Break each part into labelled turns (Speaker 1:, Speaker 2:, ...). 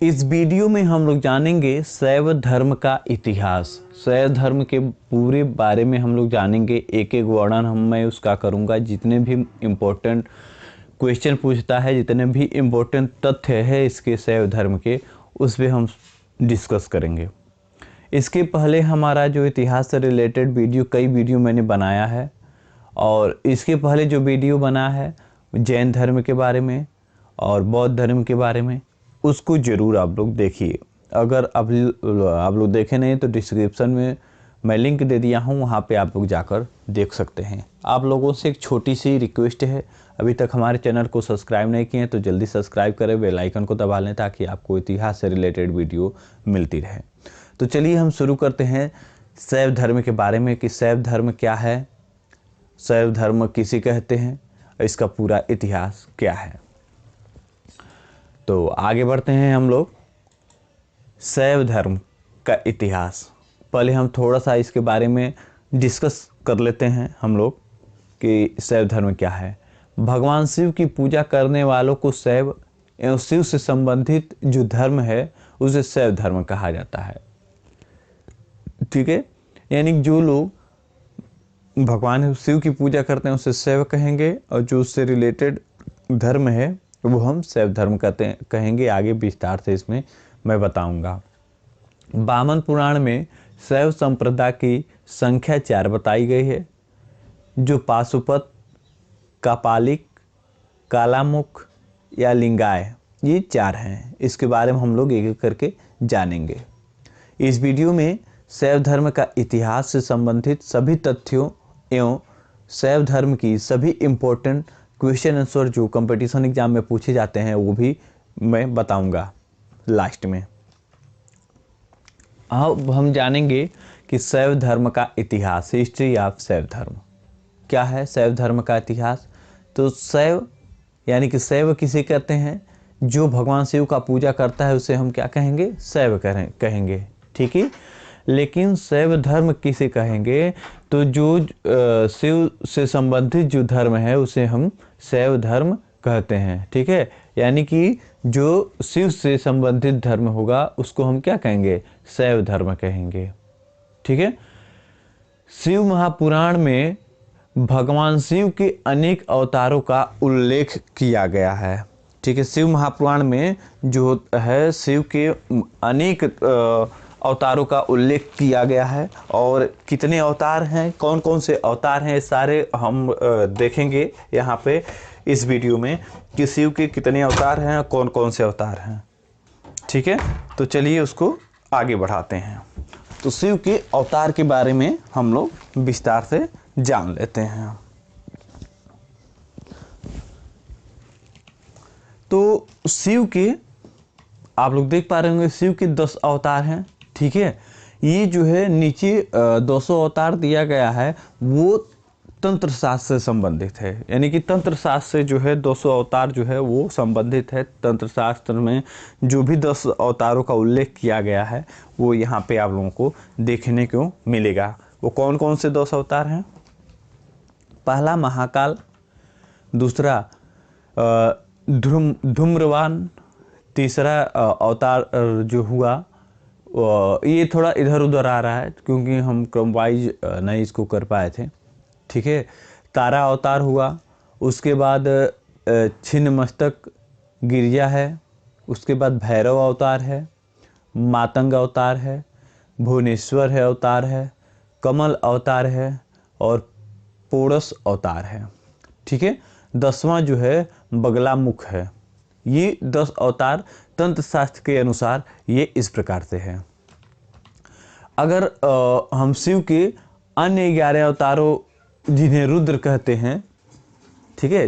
Speaker 1: इस वीडियो में हम लोग जानेंगे शैव धर्म का इतिहास। शैव धर्म के पूरे बारे में हम लोग जानेंगे, एक एक वर्णन मैं उसका करूंगा। जितने भी इम्पोर्टेंट क्वेश्चन पूछता है, जितने भी इम्पोर्टेंट तथ्य है इसके शैव धर्म के, उस पर हम डिस्कस करेंगे। इसके पहले हमारा जो इतिहास से रिलेटेड वीडियो, कई वीडियो मैंने बनाया है, और इसके पहले जो वीडियो बना है जैन धर्म के बारे में और बौद्ध धर्म के बारे में, उसको ज़रूर आप लोग देखिए। अगर आप लोग देखे नहीं तो डिस्क्रिप्शन में मैं लिंक दे दिया हूँ, वहाँ पे आप लोग जाकर देख सकते हैं। आप लोगों से एक छोटी सी रिक्वेस्ट है, अभी तक हमारे चैनल को सब्सक्राइब नहीं किए हैं तो जल्दी सब्सक्राइब करें, बेल आइकन को दबा लें ताकि आपको इतिहास से रिलेटेड वीडियो मिलती रहे। तो चलिए हम शुरू करते हैं शैव धर्म के बारे में कि शैव धर्म क्या है, शैव धर्म किसे कहते हैं, इसका पूरा इतिहास क्या है। तो आगे बढ़ते हैं हम लोग शैव धर्म का इतिहास। पहले हम थोड़ा सा इसके बारे में डिस्कस कर लेते हैं हम लोग कि शैव धर्म क्या है। भगवान शिव की पूजा करने वालों को शैव एवं शिव से संबंधित जो धर्म है उसे शैव धर्म कहा जाता है। ठीक है, यानी जो लोग भगवान शिव की पूजा करते हैं उसे शैव कहेंगे, और जो उससे रिलेटेड धर्म है वो हम शैव धर्म कहेंगे। आगे विस्तार से इसमें मैं बताऊंगा। वामन पुराण में शैव संप्रदाय की संख्या 4 बताई गई है, जो पाशुपत, कापालिक, कालामुख या लिंगाय, ये 4 हैं। इसके बारे में हम लोग एक एक करके जानेंगे। इस वीडियो में शैव धर्म का इतिहास से संबंधित सभी तथ्यों एवं शैव धर्म की सभी इम्पोर्टेंट क्वेश्चन आंसर जो कंपटीशन एग्जाम में पूछे जाते हैं वो भी मैं बताऊंगा लास्ट में। अब हम जानेंगे कि शैव धर्म का इतिहास, हिस्ट्री ऑफ शैव धर्म क्या है। शैव धर्म का इतिहास, तो शैव यानी कि शैव किसे कहते हैं, जो भगवान शिव का पूजा करता है उसे हम क्या कहेंगे, शैव कहेंगे। ठीक है, लेकिन शैव धर्म किसे कहेंगे, तो जो शिव से संबंधित जो धर्म है उसे हम शैव धर्म कहते हैं। ठीक है, यानी कि जो शिव से संबंधित धर्म होगा उसको हम क्या कहेंगे, शैव धर्म कहेंगे। ठीक है, शिव महापुराण में भगवान शिव के अनेक अवतारों का उल्लेख किया गया है। ठीक है, शिव महापुराण में जो है शिव के अनेक अवतारों का उल्लेख किया गया है, और कितने अवतार हैं, कौन कौन से अवतार हैं, सारे हम देखेंगे यहाँ पे इस वीडियो में कि शिव के कितने अवतार हैं और कौन कौन से अवतार हैं। ठीक है, तो चलिए उसको आगे बढ़ाते हैं। तो शिव के अवतार के बारे में हम लोग विस्तार से जान लेते हैं। तो शिव के आप लोग देख पा रहे होंगे शिव के 10 अवतार हैं। ठीक है, ये जो है नीचे 200 अवतार दिया गया है वो तंत्र शास्त्र से संबंधित है, यानी कि तंत्र शास्त्र से जो है 200 अवतार जो है वो संबंधित है। तंत्र शास्त्र में जो भी 10 अवतारों का उल्लेख किया गया है वो यहाँ पे आप लोगों को देखने को मिलेगा। वो कौन कौन से 10 अवतार हैं, पहला महाकाल, दूसरा धूम्रवान, तीसरा अवतार जो हुआ ये थोड़ा इधर उधर आ रहा है क्योंकि हम क्रम वाइज नहीं इसको कर पाए थे। ठीक है, तारा अवतार हुआ, उसके बाद छिन्न मस्तक गिरिजा है, उसके बाद भैरव अवतार है, मातंग अवतार है, भुवनेश्वर है अवतार है, कमल अवतार है और पोरस अवतार है। ठीक है, 10वां जो है बगला मुख है। ये 10 अवतार तंत्र शास्त्र के अनुसार ये इस प्रकार से है। अगर हम शिव के अन्य 11 अवतारों जिन्हें रुद्र कहते हैं, ठीक है,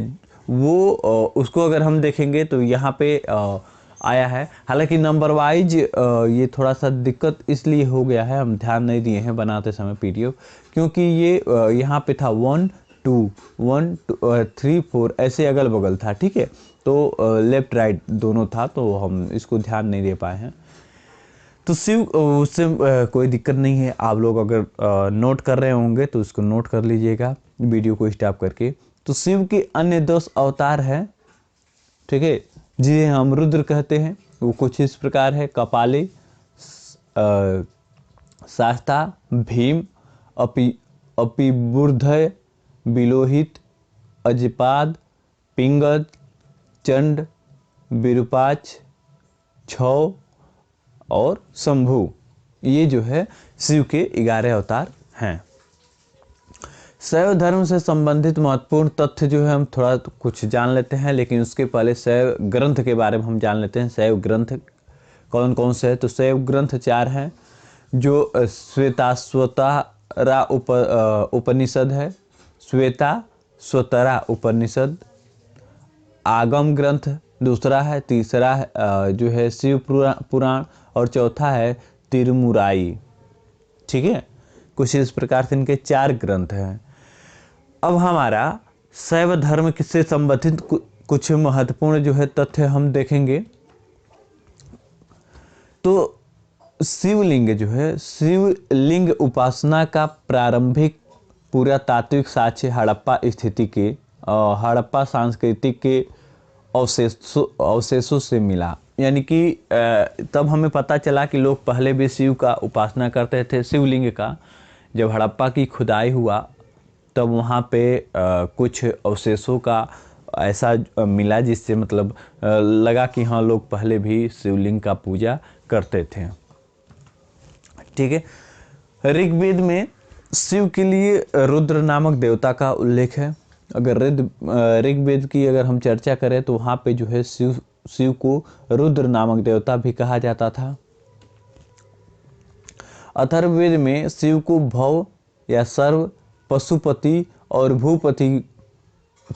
Speaker 1: वो उसको अगर हम देखेंगे तो यहाँ पे आया है। हालांकि नंबर वाइज ये थोड़ा सा दिक्कत इसलिए हो गया है, हम ध्यान नहीं दिए हैं बनाते समय पीडीएफ, क्योंकि ये यहाँ पे था 1 2 1 2 3 4 ऐसे अगल बगल था। ठीक है, तो लेफ्ट राइट दोनों था, तो हम इसको ध्यान नहीं दे पाए हैं। तो शिव उससे कोई दिक्कत नहीं है। आप लोग अगर नोट कर रहे होंगे तो इसको नोट कर लीजिएगा वीडियो को स्टॉप करके। तो शिव के अन्य 10 अवतार हैं, ठीक है, जिन्हें हम रुद्र कहते हैं। वो कुछ इस प्रकार है: कपाली, शास्ता, भीम, अपिबुर्धय, बिलोहित, अजपाद, पिंगल, चंड, विरूपाक्ष, छौ और शंभु। ये जो है शिव के 11 अवतार हैं। शैव धर्म से संबंधित महत्वपूर्ण तथ्य जो है हम थोड़ा कुछ जान लेते हैं, लेकिन उसके पहले शैव ग्रंथ के बारे में हम जान लेते हैं। शैव ग्रंथ कौन कौन से हैं? तो शैव ग्रंथ 4 हैं, जो श्वेताश्वतरा उपनिषद है, श्वेता स्वतरा उपनिषद, आगम ग्रंथ दूसरा है, तीसरा जो है शिव पुराण और चौथा है तिरुमुराई। ठीक है, कुछ इस प्रकार से इनके 4 ग्रंथ हैं। अब हमारा शैव धर्म से संबंधित कुछ महत्वपूर्ण जो है तथ्य हम देखेंगे। तो शिवलिंग जो है, शिवलिंग उपासना का प्रारंभिक पुरातात्विक साक्ष्य हड़प्पा स्थिति के हड़प्पा सांस्कृतिक के अवशेषों से मिला। यानी कि तब हमें पता चला कि लोग पहले भी शिव का उपासना करते थे, शिवलिंग का। जब हड़प्पा की खुदाई हुआ तब वहाँ पे कुछ अवशेषों का ऐसा मिला जिससे मतलब लगा कि हाँ, लोग पहले भी शिवलिंग का पूजा करते थे। ठीक है, ऋग्वेद में शिव के लिए रुद्र नामक देवता का उल्लेख है। अगर ऋग्वेद की अगर हम चर्चा करें तो वहाँ पे जो है शिव को रुद्र नामक देवता भी कहा जाता था। अथर्ववेद में शिव को भव या सर्व, पशुपति और भूपति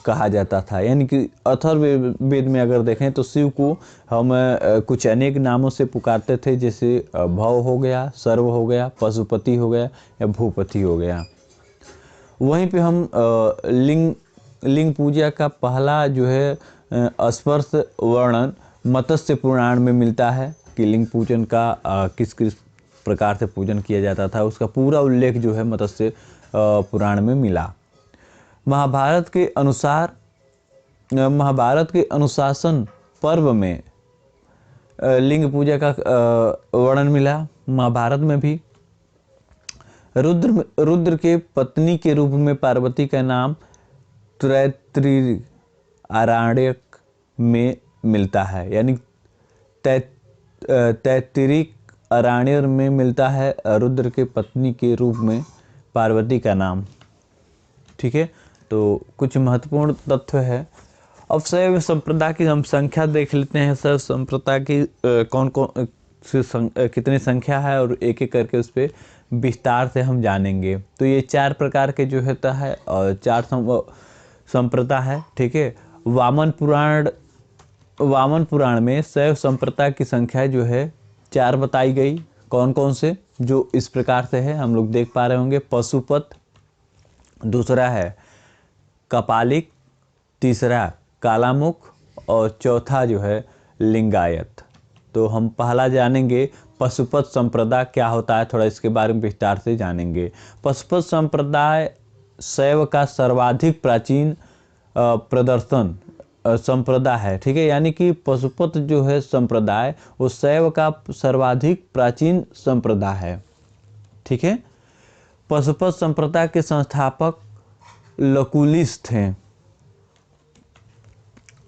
Speaker 1: कहा जाता था। यानी कि अथर्ववेद में अगर देखें तो शिव को हम कुछ अनेक नामों से पुकारते थे, जैसे भव हो गया, सर्व हो गया, पशुपति हो गया या भूपति हो गया। वहीं पे हम लिंग पूजा का पहला जो है स्पर्श वर्णन मत्स्य पुराण में मिलता है कि लिंग पूजन का किस किस प्रकार से पूजन किया जाता था। उसका पूरा उल्लेख जो है मत्स्य पुराण में मिला। महाभारत के अनुशासन पर्व में लिंग पूजा का वर्णन मिला। महाभारत में भी रुद्र के पत्नी के रूप में पार्वती का नाम तैत्तिरीय आरण्यक में मिलता है। यानी तैत्तिरीय आरण्यक में मिलता है रुद्र के पत्नी के रूप में पार्वती का नाम। ठीक है, तो कुछ महत्वपूर्ण तथ्य है। अब शैव संप्रदाय की हम संख्या देख लेते हैं। शैव संप्रदाय की कौन कौन कितनी संख्या है और एक एक करके उस पर विस्तार से हम जानेंगे। तो ये 4 प्रकार के जो होता है और 4 संप्रदाय है। ठीक है, वामन पुराण में शैव संप्रदाय की संख्या जो है 4 बताई गई। कौन कौन से? जो इस प्रकार से है, हम लोग देख पा रहे होंगे। पशुपत, दूसरा है कपालिक, तीसरा कालामुख और चौथा जो है लिंगायत। तो हम पहला जानेंगे पशुपत संप्रदाय क्या होता है, थोड़ा इसके बारे में विस्तार से जानेंगे। पशुपत संप्रदाय शैव का सर्वाधिक प्राचीन प्रदर्शन संप्रदाय है। ठीक है, यानी कि पशुपत जो है संप्रदाय वो शैव का सर्वाधिक प्राचीन संप्रदाय है। ठीक है, पशुपत संप्रदाय के संस्थापक लकुलिस थे।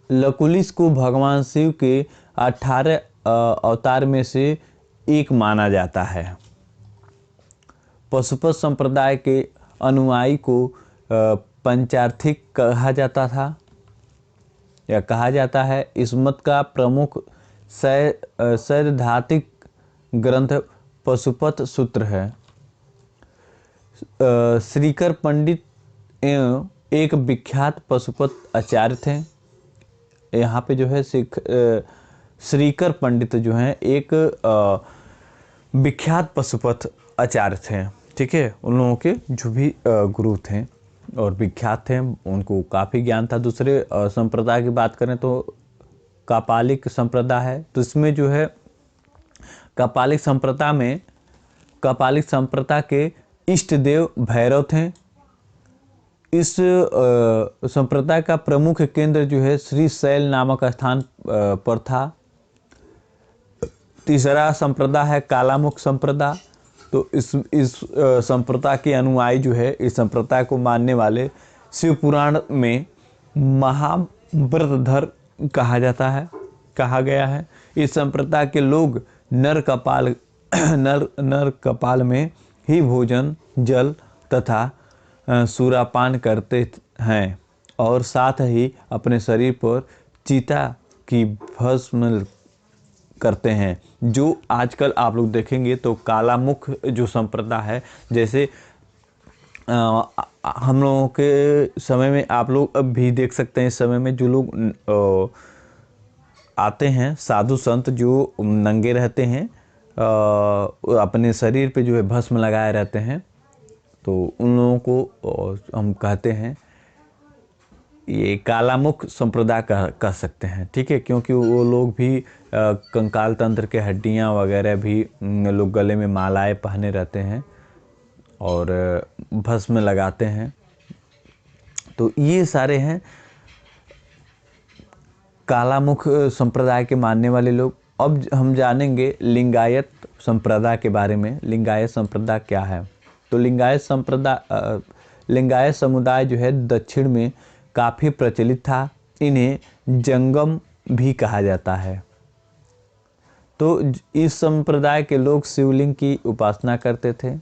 Speaker 1: लकुलिस को भगवान शिव के 18 अवतार में से एक माना जाता है। पशुपत संप्रदाय के अनुयायी को पंचार्थिक कहा जाता था या कहा जाता है। इस मत का प्रमुख सैद्धांतिक ग्रंथ पशुपत सूत्र है। श्रीकर पंडित एक विख्यात पशुपत आचार्य थे। यहाँ पे जो है श्रीकर पंडित जो हैं एक विख्यात पशुपत आचार्य थे। ठीक है, उन लोगों के जो भी गुरु थे और विख्यात थे, उनको काफ़ी ज्ञान था। दूसरे संप्रदाय की बात करें तो कापालिक संप्रदाय है। तो इसमें जो है कापालिक संप्रदाय के इष्ट देव भैरव थे। इस संप्रदाय का प्रमुख केंद्र जो है श्री शैल नामक स्थान पर था। तीसरा संप्रदाय है कालामुख संप्रदाय। तो इस संप्रदाय के अनुयायी जो है, इस संप्रदाय को मानने वाले शिव पुराण में महाव्रतधर कहा गया है। इस संप्रदाय के लोग नर कपाल में ही भोजन, जल तथा सूरापान करते हैं और साथ ही अपने शरीर पर चिता की भस्म करते हैं। जो आजकल आप लोग देखेंगे तो कालामुख जो संप्रदाय है, जैसे हम लोगों के समय में आप लोग अब भी देख सकते हैं, इस समय में जो लोग आते हैं साधु संत जो नंगे रहते हैं, अपने शरीर पे जो है भस्म लगाए रहते हैं, तो उन लोगों को हम कहते हैं ये कालामुख संप्रदाय कह सकते हैं। ठीक है, क्योंकि वो लोग भी कंकाल तंत्र के हड्डियां वगैरह भी लोग गले में मालाएं पहने रहते हैं और भस्म लगाते हैं। तो ये सारे हैं कालामुख संप्रदाय के मानने वाले लोग। अब हम जानेंगे लिंगायत संप्रदाय के बारे में। लिंगायत संप्रदाय क्या है? तो लिंगायत समुदाय जो है दक्षिण में काफ़ी प्रचलित था। इन्हें जंगम भी कहा जाता है। तो इस संप्रदाय के लोग शिवलिंग की उपासना करते थे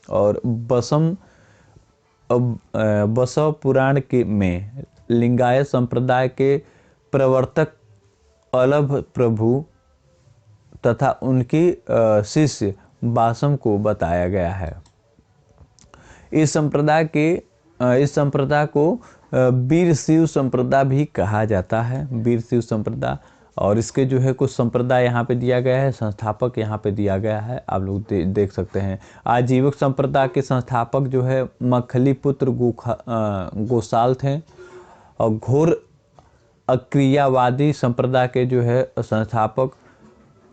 Speaker 1: और बसव पुराण में लिंगायत संप्रदाय के प्रवर्तक अलभ प्रभु तथा उनकी शिष्य बासम को बताया गया है। इस संप्रदाय को वीर शिव संप्रदाय भी कहा जाता है, वीर शिव संप्रदाय। और इसके जो है कुछ संप्रदाय यहाँ पे दिया गया है, संस्थापक यहाँ पे दिया गया है, आप लोग देख सकते हैं। आजीवक संप्रदाय के संस्थापक जो है मखली पुत्र गोसाल थे। और घोर अक्रियावादी संप्रदाय के जो है संस्थापक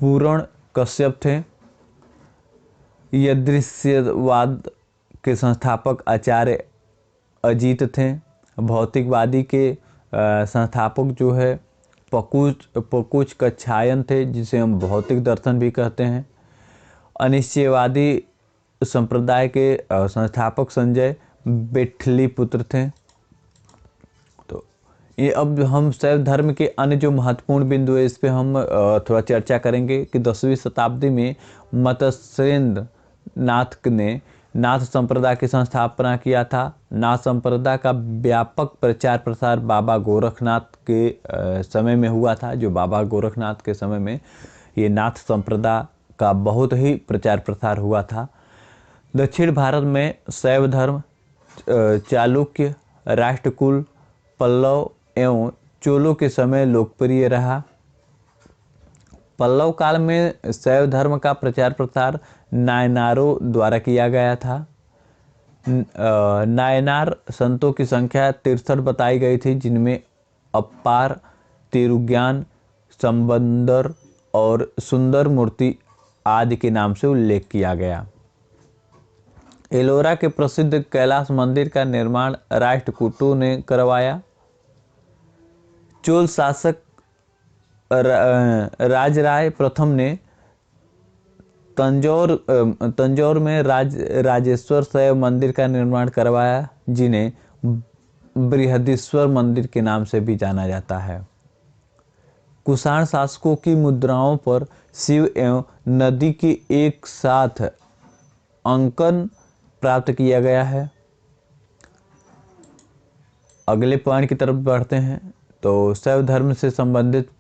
Speaker 1: पूर्ण कश्यप थे। यदृश्यवाद के संस्थापक आचार्य अजीत थे। भौतिकवादी के संस्थापक जो है पकुच कच्छायन थे, जिसे हम भौतिक दर्शन भी कहते हैं। अनिश्चयवादी संप्रदाय के संस्थापक संजय बेठली पुत्र थे। तो ये अब हम शैव धर्म के अन्य जो महत्वपूर्ण बिंदु है, इस पे हम थोड़ा चर्चा करेंगे कि 10वीं शताब्दी में मत्स्येंद्र नाथ ने नाथ संप्रदाय की संस्थापना किया था। नाथ संप्रदाय का व्यापक प्रचार प्रसार बाबा गोरखनाथ के समय में हुआ था। जो बाबा गोरखनाथ के समय में ये नाथ संप्रदाय का बहुत ही प्रचार प्रसार हुआ था। दक्षिण भारत में शैव धर्म चालुक्य, राष्ट्रकूल, पल्लव एवं चोलों के समय लोकप्रिय रहा। पल्लव काल में शैव धर्म का प्रचार प्रसार नायनारों द्वारा किया गया था। नायनार संतों की संख्या 63 बताई गई थी, जिनमें अपार, तिरुज्ञान, संबंदर और सुंदर मूर्ति आदि के नाम से उल्लेख किया गया। एलोरा के प्रसिद्ध कैलाश मंदिर का निर्माण राष्ट्रकूटों ने करवाया। चोल शासक राजराय प्रथम ने तंजौर में राजेश्वर शैव मंदिर का निर्माण करवाया, जिन्हें बृहदीश्वर मंदिर के नाम से भी जाना जाता है। कुषाण शासकों की मुद्राओं पर शिव एवं नदी की एक साथ अंकन प्राप्त किया गया है। अगले पॉइंट की तरफ बढ़ते हैं। तो शैव धर्म से संबंधित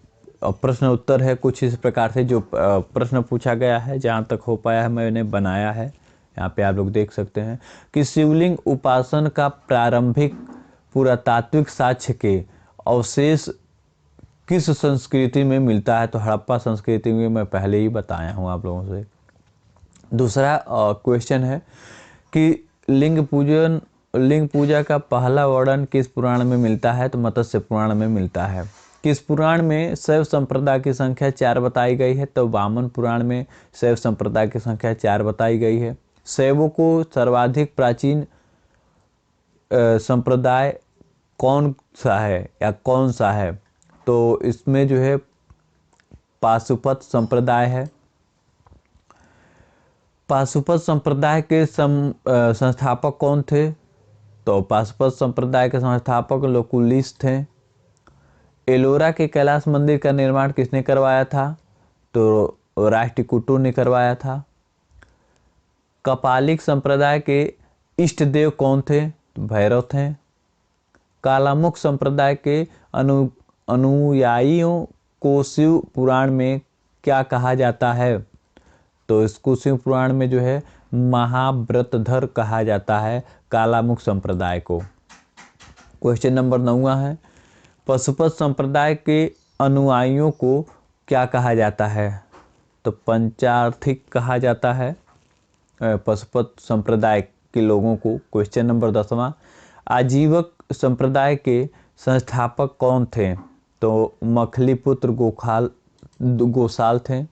Speaker 1: प्रश्न उत्तर है कुछ इस प्रकार से, जो प्रश्न पूछा गया है जहाँ तक हो पाया है मैंने बनाया है। यहाँ पे आप लोग देख सकते हैं कि शिवलिंग उपासन का प्रारंभिक पुरातात्विक साक्ष्य के अवशेष किस संस्कृति में मिलता है? तो हड़प्पा संस्कृति में मैं पहले ही बताया हूँ आप लोगों से। दूसरा क्वेश्चन है कि लिंग पूजा का पहला वर्णन किस पुराण में मिलता है? तो मत्स्य पुराण में मिलता है। किस पुराण में शैव संप्रदाय की संख्या 4 बताई गई है? तो वामन पुराण में शैव संप्रदाय की संख्या 4 बताई गई है। शैवों को सर्वाधिक प्राचीन संप्रदाय कौन सा है? तो इसमें जो है पाशुपत संप्रदाय है। पाशुपत संप्रदाय के संस्थापक कौन थे? तो पाशुपत संप्रदाय के संस्थापक लकुलिस थे। एलोरा के कैलाश मंदिर का निर्माण किसने करवाया था? तो राष्ट्रकूटों ने करवाया था। कपालिक संप्रदाय के इष्ट देव कौन थे? तो भैरव थे। कालामुख संप्रदाय के अनुयायियों को शिव पुराण में क्या कहा जाता है? तो इसको शिव पुराण में जो है महाव्रतधर कहा जाता है, कालामुख संप्रदाय को। क्वेश्चन नंबर 9 है, पशुपत संप्रदाय के अनुयायियों को क्या कहा जाता है? तो पंचार्थिक कहा जाता है पशुपत संप्रदाय के लोगों को। क्वेश्चन नंबर 10, आजीवक संप्रदाय के संस्थापक कौन थे? तो मखलीपुत्र गोसाल थे।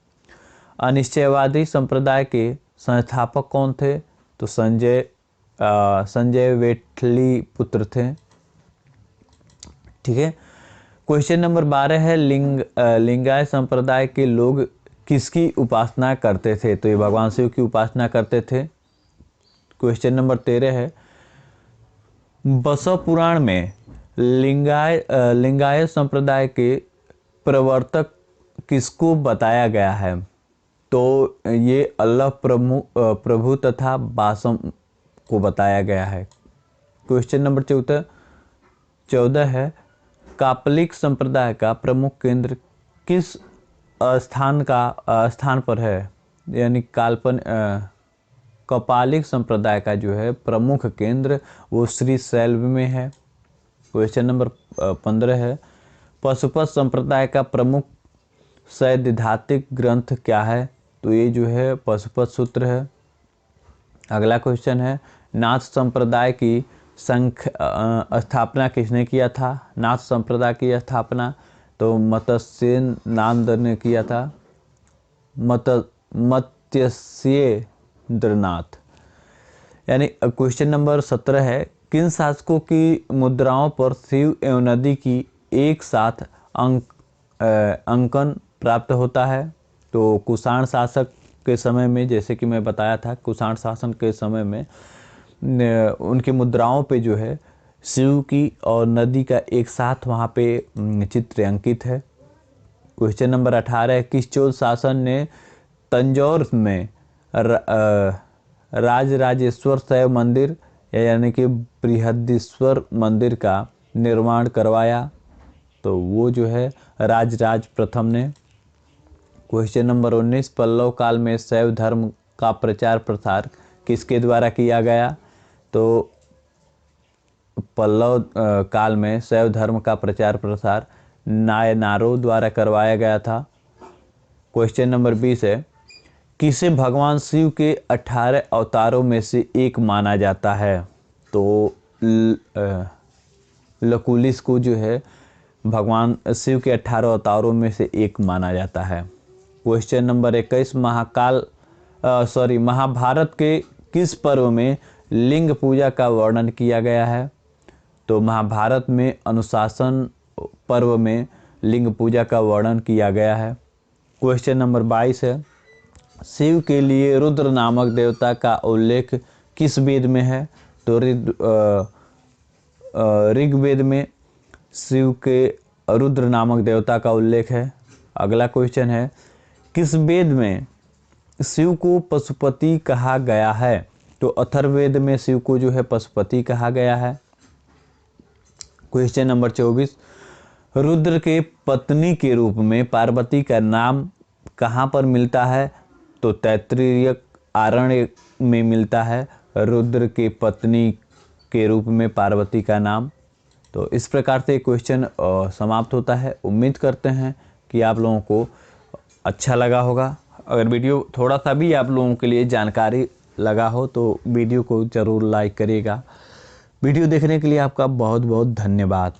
Speaker 1: अनिश्चयवादी संप्रदाय के संस्थापक कौन थे? तो संजय वेठली पुत्र थे। ठीक है। क्वेश्चन नंबर 12 है, लिंगायत संप्रदाय के लोग किसकी उपासना करते थे? तो ये भगवान शिव की उपासना करते थे। क्वेश्चन नंबर 13 है, बसव पुराण में लिंगायत संप्रदाय के प्रवर्तक किसको बताया गया है? तो ये अल्लाह प्रभु तथा बासम को बताया गया है। क्वेश्चन नंबर 14 है, कापलिक संप्रदाय का प्रमुख केंद्र किस स्थान पर है? यानी कपालिक संप्रदाय का जो है प्रमुख केंद्र वो श्री शैल्व में है। क्वेश्चन नंबर 15 है, पशुपत संप्रदाय का प्रमुख सैद्धांतिक ग्रंथ क्या है? तो ये जो है पशुपत सूत्र है। अगला क्वेश्चन है, नाथ संप्रदाय की स्थापना किसने किया था? नाथ संप्रदाय की स्थापना तो मत्स्येन नाथ ने किया था। मत्स्येंद्रनाथ। यानी क्वेश्चन नंबर 17 है, किन शासकों की मुद्राओं पर शिव एवं नदी की एक साथ अंकन प्राप्त होता है? तो कुषाण शासक के समय में, जैसे कि मैं बताया था, कुषाण शासन के समय में उनकी मुद्राओं पे जो है शिव की और नदी का एक साथ वहाँ पे चित्र अंकित है। क्वेश्चन नंबर 18 है, किस चोल शासन ने तंजौर में राजराजेश्वर शैव मंदिर यानी कि बृहदीश्वर मंदिर का निर्माण करवाया? तो वो जो है राजराज प्रथम ने। क्वेश्चन नंबर 19, पल्लव काल में शैव धर्म का प्रचार प्रसार किसके द्वारा किया गया? तो पल्लव काल में शैव धर्म का प्रचार प्रसार नायनारों द्वारा करवाया गया था। क्वेश्चन नंबर 20 है, किसे भगवान शिव के 18 अवतारों में से एक माना जाता है? तो लकुलिस को जो है भगवान शिव के 18 अवतारों में से एक माना जाता है। क्वेश्चन नंबर 21, महाभारत के किस पर्व में लिंग पूजा का वर्णन किया गया है? तो महाभारत में अनुशासन पर्व में लिंग पूजा का वर्णन किया गया है। क्वेश्चन नंबर 22 है, शिव के लिए रुद्र नामक देवता का उल्लेख किस वेद में है? तो ऋग्वेद में शिव के रुद्र नामक देवता का उल्लेख है। अगला क्वेश्चन है, किस वेद में शिव को पशुपति कहा गया है? तो अथर्ववेद में शिव को जो है पशुपति कहा गया है। क्वेश्चन नंबर 24, रुद्र के पत्नी के रूप में पार्वती का नाम कहाँ पर मिलता है? तो तैत्तिरीय आरण्य में मिलता है रुद्र के पत्नी के रूप में पार्वती का नाम। तो इस प्रकार से क्वेश्चन समाप्त होता है। उम्मीद करते हैं कि आप लोगों को अच्छा लगा होगा। अगर वीडियो थोड़ा सा भी आप लोगों के लिए जानकारी लगा हो तो वीडियो को ज़रूर लाइक करिएगा। वीडियो देखने के लिए आपका बहुत बहुत धन्यवाद।